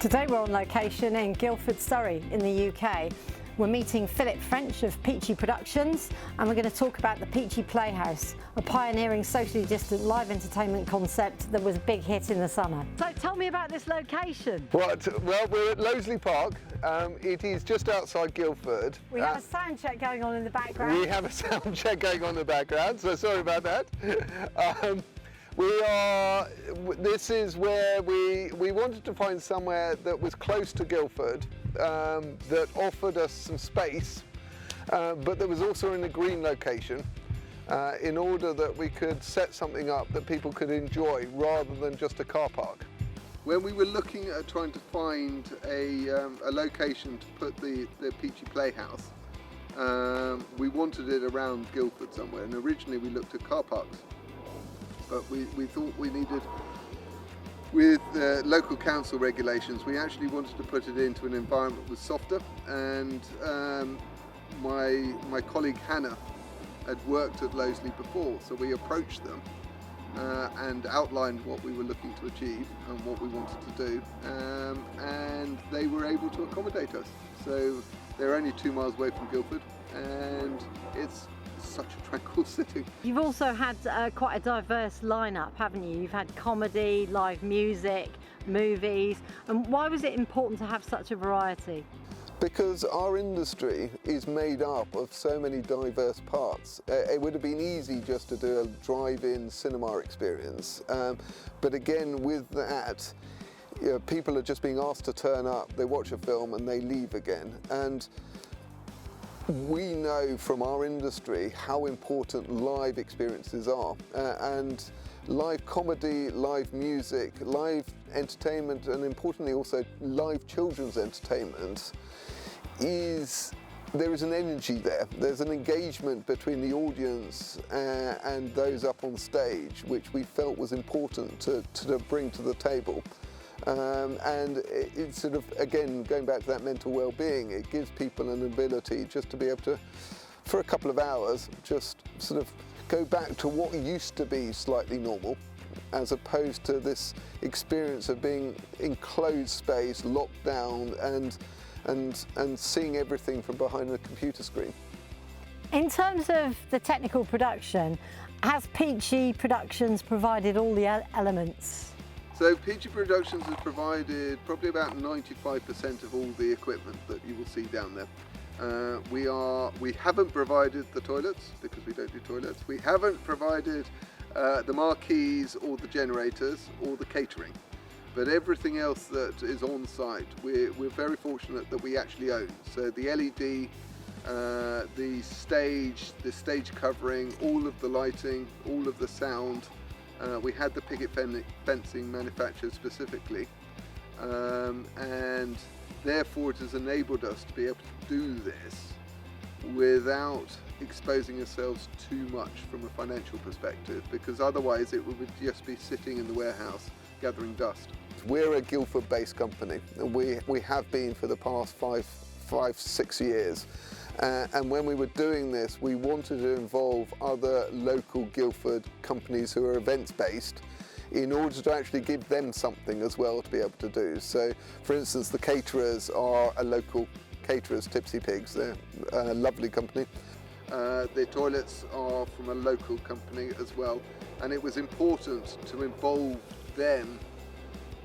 Today we're on location in Guildford, Surrey in the UK. We're meeting Philip French of Peachy Productions, and we're going to talk about the Peachy Playhouse, a pioneering socially distant live entertainment concept that was a big hit in the summer. So tell me about this location. Well, we're at Loseley Park. It is just outside Guildford. We have a sound check going on in the background. We have a sound check going on in the background, so sorry about that. This is where we wanted to find somewhere that was close to Guildford, that offered us some space, but that was also in a green location, in order that we could set something up that people could enjoy rather than just a car park. When we were looking at trying to find a location to put the Peachy Playhouse, we wanted it around Guildford somewhere, and originally we looked at car parks. But we thought we needed, with local council regulations, we actually wanted to put it into an environment that was softer, and my colleague Hannah had worked at Loseley before, so we approached them and outlined what we were looking to achieve and what we wanted to do, and they were able to accommodate us. So they're only 2 miles away from Guildford, and it's such a tranquil city. You've also had quite a diverse lineup, haven't you? You've had comedy, live music, movies, and why was it important to have such a variety? Because our industry is made up of so many diverse parts. It would have been easy just to do a drive-in cinema experience, but again, with that, people are just being asked to turn up, they watch a film and they leave again. And we know from our industry how important live experiences are, and live comedy, live music, live entertainment, and importantly also live children's entertainment there is an energy there. There's an engagement between the audience and those up on stage, which we felt was important to bring to the table. And it's sort of, again, going back to that mental well-being, it gives people an ability just to be able to, for a couple of hours, just sort of go back to what used to be slightly normal, as opposed to this experience of being in closed space, locked down, and seeing everything from behind a computer screen. In terms of the technical production, has Peachy Productions provided all the elements? So Peachy Productions has provided probably about 95% of all the equipment that you will see down there. We haven't provided the toilets, because we don't do toilets. We haven't provided the marquees or the generators or the catering. But everything else that is on site, we're very fortunate that we actually own. So the LED, the stage covering, all of the lighting, all of the sound. We had the picket fencing manufactured specifically, and therefore it has enabled us to be able to do this without exposing ourselves too much from a financial perspective, because otherwise it would just be sitting in the warehouse gathering dust. We're a Guildford-based company, and we have been for the past 5-6 years. And when we were doing this, we wanted to involve other local Guildford companies who are events-based in order to actually give them something as well to be able to do. So, for instance, the caterers are a local caterers, Tipsy Pigs. They're a lovely company. The toilets are from a local company as well, and it was important to involve them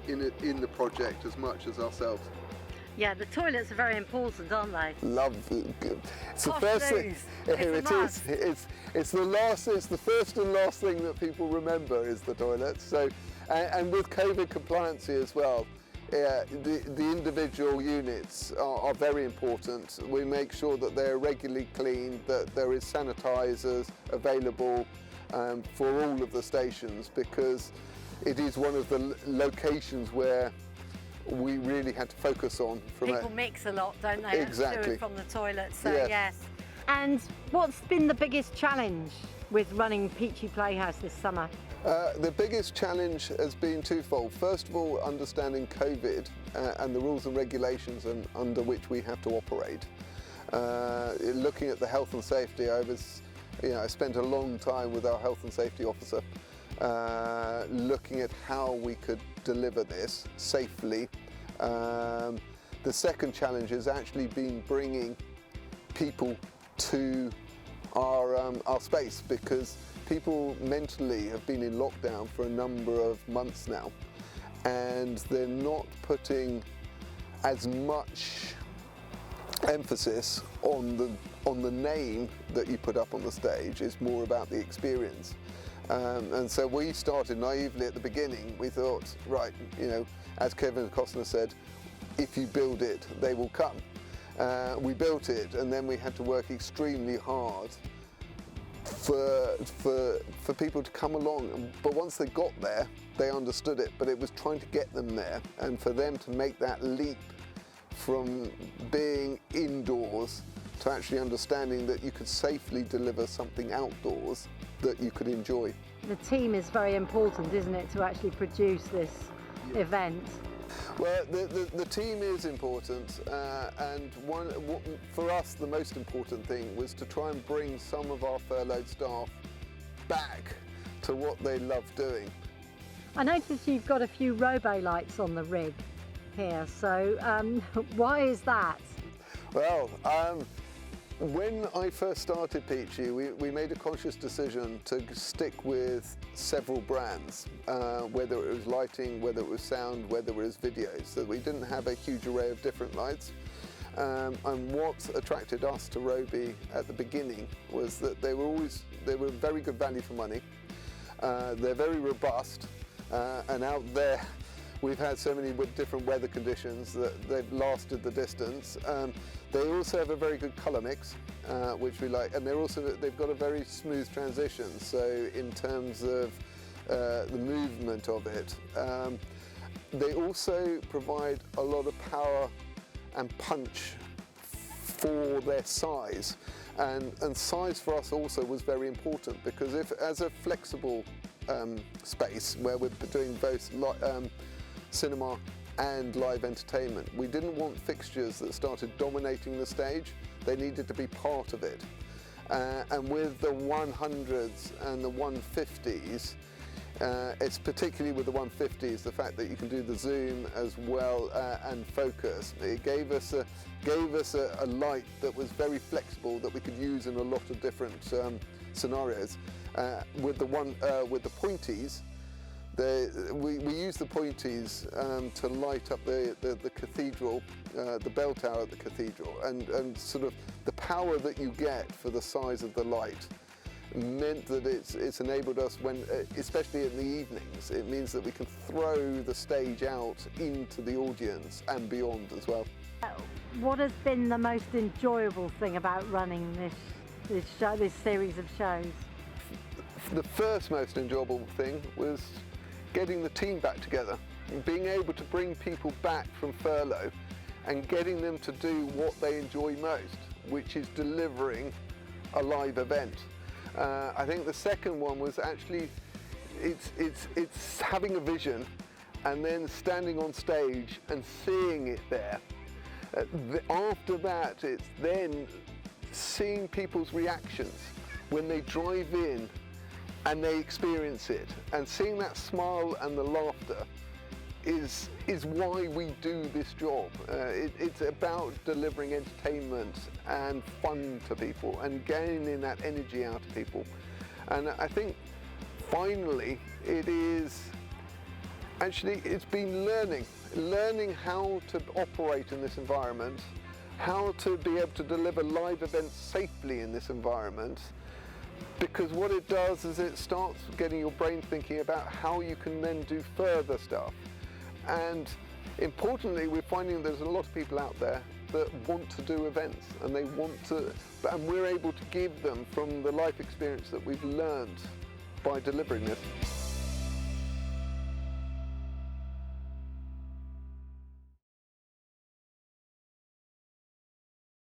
in the project as much as ourselves. Yeah, the toilets are very important, aren't they? Lovely. It's the Posh first thing. dues. Here it is. It's the first and last thing that people remember is the toilets. So, and with COVID compliance as well, the individual units are very important. We make sure that they're regularly cleaned, that there is sanitisers available for all of the stations, because it is one of the locations where we really had to focus on. People mix a lot, don't they? Exactly. From the toilet, so yes. Yes. And what's been the biggest challenge with running Peachy Playhouse this summer? The biggest challenge has been twofold. First of all, understanding COVID and the rules and regulations under which we have to operate. Looking at the health and safety, I spent a long time with our health and safety officer, looking at how we could deliver this safely The second challenge has actually been bringing people to our space, because people mentally have been in lockdown for a number of months now, and they're not putting as much emphasis on the name that you put up on the stage. It's more about the experience. And so we started naively at the beginning. We thought, right, you know, as Kevin Costner said, if you build it, they will come. We built it, and then we had to work extremely hard for people to come along. But once they got there, they understood it. But it was trying to get them there, and for them to make that leap from being indoors to actually understanding that you could safely deliver something outdoors that you could enjoy. The team is very important, isn't it, to actually produce this event? Well, the team is important, and for us the most important thing was to try and bring some of our furloughed staff back to what they love doing. I noticed you've got a few robo lights on the rig here, so why is that? Well, when I first started Peachy, we made a conscious decision to stick with several brands, whether it was lighting, whether it was sound, whether it was video, so we didn't have a huge array of different lights. And what attracted us to Roby at the beginning was that they were very good value for money. They're very robust, and out there we've had so many different weather conditions that they've lasted the distance. They also have a very good colour mix, which we like, and they've got a very smooth transition. So in terms of the movement of it, they also provide a lot of power and punch for their size, and size for us also was very important, because if as a flexible space where we're doing both cinema and live entertainment, we didn't want fixtures that started dominating the stage. They needed to be part of it. And with the 100s and the 150s, it's particularly with the 150s, the fact that you can do the zoom as well and focus. It gave us a light that was very flexible, that we could use in a lot of different scenarios. With the pointies, we use the pointies to light up the cathedral, the bell tower at the cathedral, and sort of the power that you get for the size of the light meant that it's enabled us, when, especially in the evenings, it means that we can throw the stage out into the audience and beyond as well. What has been the most enjoyable thing about running this series of shows? The first most enjoyable thing was getting the team back together, and being able to bring people back from furlough and getting them to do what they enjoy most, which is delivering a live event. I think the second one was actually it's having a vision and then standing on stage and seeing it there. After that, it's then seeing people's reactions when they drive in and they experience it, and seeing that smile and the laughter is why we do this job. It's about delivering entertainment and fun to people and gaining that energy out of people. And I think finally it's been learning how to operate in this environment, how to be able to deliver live events safely in this environment. Because what it does is it starts getting your brain thinking about how you can then do further stuff. And importantly, we're finding there's a lot of people out there that want to do events, and and we're able to give them from the life experience that we've learned by delivering this.